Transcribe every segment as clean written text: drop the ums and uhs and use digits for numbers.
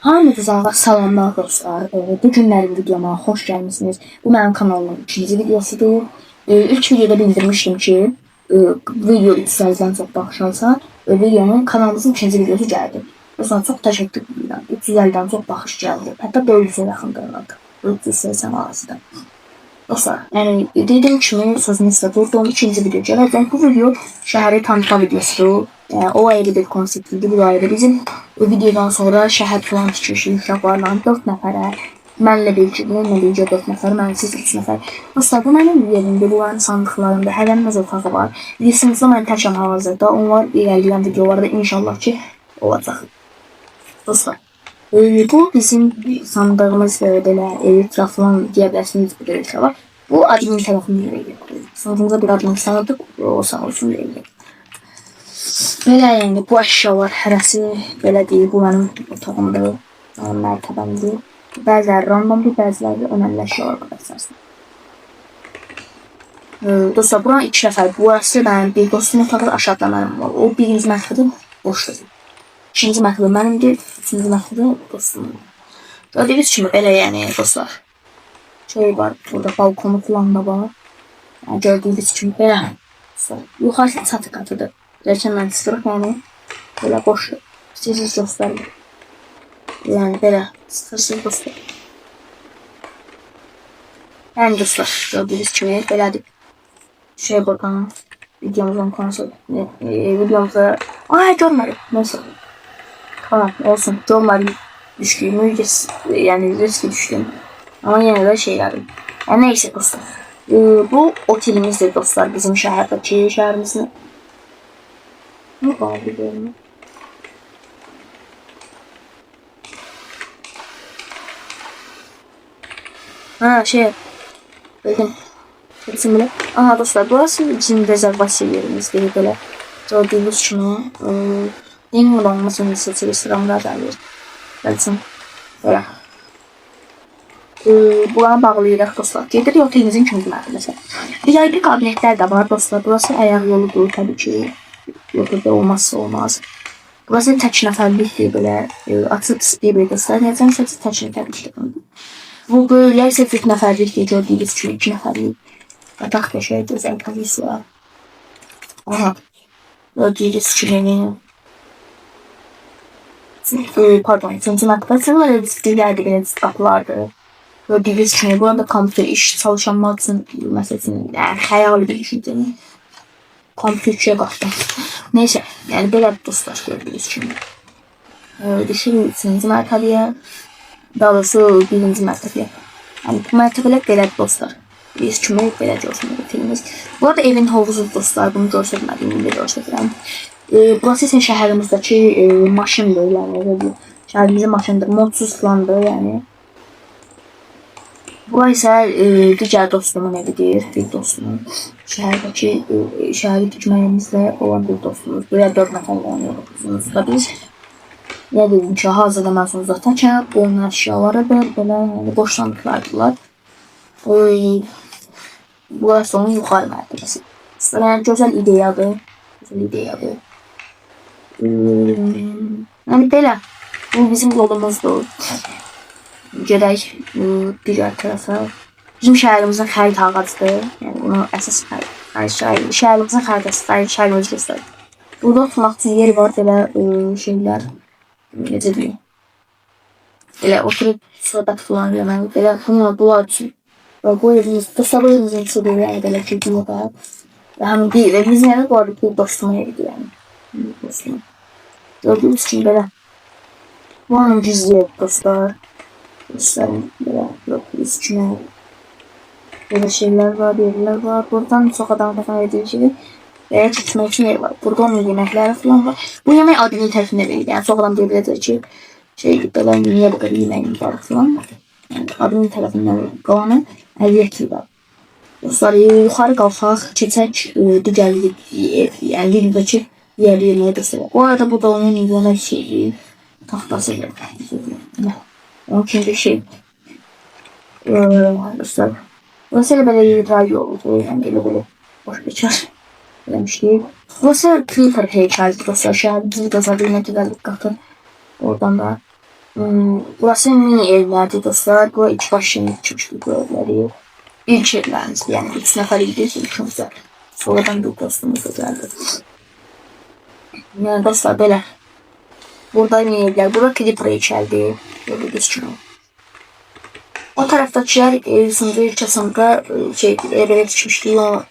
Hamınıza salamlar dostlar. Bu günlərin videoma xoş gəlmisiniz. Bu mənim kanalımın ikinci videosudur. İlk videoda bildirmişdim ki, video 300'dən çox baxış alsa, videonun kanalımızın ikinci videosu gəldi. Dostlar, çox təşəkkür edirəm. 350'dən çox baxış gəldi. Hətta 400'ə yaxındır artıq. 480 arasında. Dostlar, yəni dediyim kimi sözünü sizə durdum. İkinci video gələcək. Bu video şəhəri tanıtma videosudur. Yani o ayrı bir konseptiydi, bu ayrı. Bizim o videodan sonra şəhər falan tikişi uşaqlarla 4 nəfərə, mənlə bircə 4 nəfər, mənsiz 3 nəfər. Dostlar, bu mənim yerimdə, bunların sandıqlarında, hələnməz otağı var. Lisinizdə mən təkəm hal-hazırda. Onlar ilerleyen videolarda inşallah ki olacaq. Dostlar, bu bizim sandığımız belə etraflan deyə bilərsiniz bir şey var. Bu admin tərəfindən verildi. Sandığımıza bir admin sağladık, o sağ olsun verildi. Belə yəni bu əşyalar hərəsi belə deyil, bu mənim otağımdır, mərtəbəmdir. Bəziləri randomdur, bəziləri önəmli əşyalar qədər. Dostlar, buranın 2 nəfər, burası mənim bir dostumun otağı, aşağıda mənim var. O birinci mərtəbədə boşdur. İkinci mərtəbə mənimdir, üçüncü mərtəbə dostumun. Gördüyünüz kimi belə yəni dostlar. Şey var, burada balkonu falan da var. Yəni gördüyünüz kimi belə. Yuxarısı çatı qatıdır. Gerçekten sıfır yani böyle boş sessiz dostlar, yani böyle sıfırsız dostlar. Yani dostlar gördüğünüz gibi böyledir. Şey buradan videomuzun konusu videomuza görmedim neyse. Tamam olsun, görmedim düştüğümü yani riski düştüm ama yine de şeyler yani neyse dostlar. Bu otelimizdir dostlar, bizim şehrimizin. Ne var biliyorum. Ha şey. Bakın. Hepsi böyle. Aha dostlar, burası bizim rezervasyon yerimiz değil böyle. Gördüğünüz şunu. Neyin olmasını seçili sıramlar verir. Gelsin. Böyle. Buranı bağlayırıq dostlar. Gedirik otelimizin ikinci mərtəbəsinə. VIP kabinetlər də var dostlar. Burası ayaq yoludur tabii ki. Burada olmazsa olmaz. Burası tək nəfərlikdir belə. Açıb istəyib dostlar. Nəzən səsi tək nəfərlikdir. Bu böyle ise 4 nəfərlikdir. Gördüyünüz kimi 2 nəfərlik. Yataq döşəyi, gözəl kavisi var. Aha. Gördüyünüz kimi. Pardon, 3-cü mərtəbəsi var. Diğerdə belə qapılardır. Gördüğünüz kimi burada kompüter iş çalışanlar üçün məsələn, xəyali bir düşüncəni. Kompüterçiyə qaçdım. Neyse, yani belə dostlar gördüğünüz kimi. Düşün 3-cü mərtəbəyə, daha doğrusu 1-ci mərtəbəyə. Yani bu mərtəbələr belə dostlar. Biz kimi belə görsənimiz. Bu arada evin hovuzu dostlar, bunu görsənmədiyim indi görsənirəm. Burası ise şəhərimizdəki maşındır, yəni şəhərimizin maşındır, modsuz falandır yani. Bu ise digər dostumun evidir, bir dostumun. Şəhərdəki şəhəri tikməyimizdə olan bir dostumuz. Buraya 4 nəfər oynuyoruz. Biz ne dedim ki, hazırda mən sonra zaten onun əşyaları belə boş sandıqlardılar. Burası onun yuxarı mərtəbəsi. Yəni gözəl ideyadır. Gözəl ideyadır. Yəni belə. Bu bizim yolumuzdur. Gedək digər tərəfə. Bizim şəhərimizin xərit ağacıdır. Yəni bunu əsas şəhərimizin xəritəsi göstərir. Burada oturmaq üçün yer var, belə şeylər. Necə deyim? Belə oturub söhbət falan eləmək. Belə bunlar üçün. Bu evimiz, dostlar evimizin içidir. Yəni belə ki, burada. Və həmin deyil. Evimizin yanı bu arada bir dostuma yeridir. Yəni. Dostuma. Gördüyünüz kimi belə. Bu anın gizli dostlar. Dostlarım belə gördüyünüz kimi. Böyle şeyler var, yerler var. Buradan çok adam falan edici veya tutmak için yer var. Burada onun yemekleri falan var. Bu yemek adının tərəfində verir. Yani çok adam diyebilir ki böyle niye bu kadar yemeğin var falan. Yani adının tərəfindən qalanı əziyyətli var. Dostlar, yuxarı qalxaq, keçək digər yani videodakı yerlərinə göstərək. Bu arada bu da onun yoluna şeyi taxtasıdır. Onun için bir şey. Dostlar. Burası belə yer yoldur, yəni belə boş geçər. Eləmişdik. Burası Clipper heykəlidir dostlar. Şəhərimizin gözəliyinə gedəlik qatın. Oradan da Burası mini evlerdi dostlar. Bu iç başının küçük evleri. İlk evlerimiz yani 3 nəfər idi ilkimizdə. Sonradan bir dostumuz da geldi. Yani dostlar belə. Burada mini evler. Burada Creeper içerdi. Gördüğünüz gibi. O taraftakiler sınıfı ilçesinde eve düşmüştü. O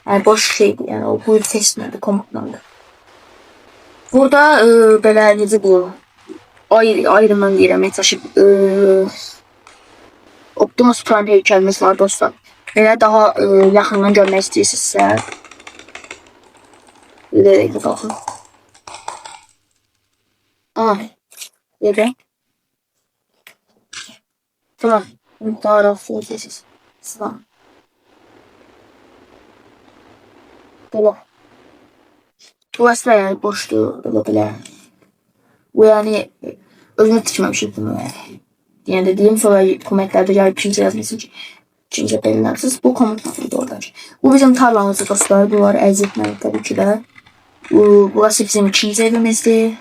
yani boş şeydi yani o buyur testlerdi komutlandı. Burada belə necə bu ayrımdan deyirəm, taşıb Optimus Prime heykəlimiz var dostlar. Belə daha yaxından görmək istəyirsinizsə belə baxın. Yerə. Tamam. Daha rahat sessiz. Tamam. Belə. Burası da yani boşdu. Belə. Bu yani özüne tikmemişim bunu yani. Yani dediğim sonra komentlerde gelip kimse yazmasın ki kimse belirlensiz. Bu komutlandı orada. Bu bizim tarlamızı dostlar. Bu var əziyyətməli tabii ki de. Burası bizim ikinci evimizdi.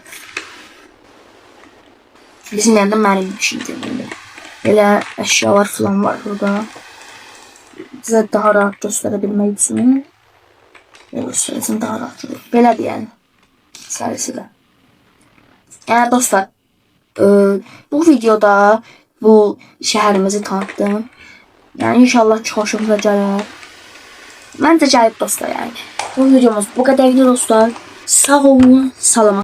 Bizim yanında mənim ikinci evimdi. Belə əşyalar falan var burada. Size daha rahat gösterebilmek için. Gösterirsin daha rahat. Belədir yani. Sayısıyla. Yani dostlar bu videoda bu şehrimizi tanıttım. Yani inşallah çok hoşumuza gelir. Bence gəlib dostlar yani. Bu videomuz bu kadardı dostlar. Sağ olun, salamat.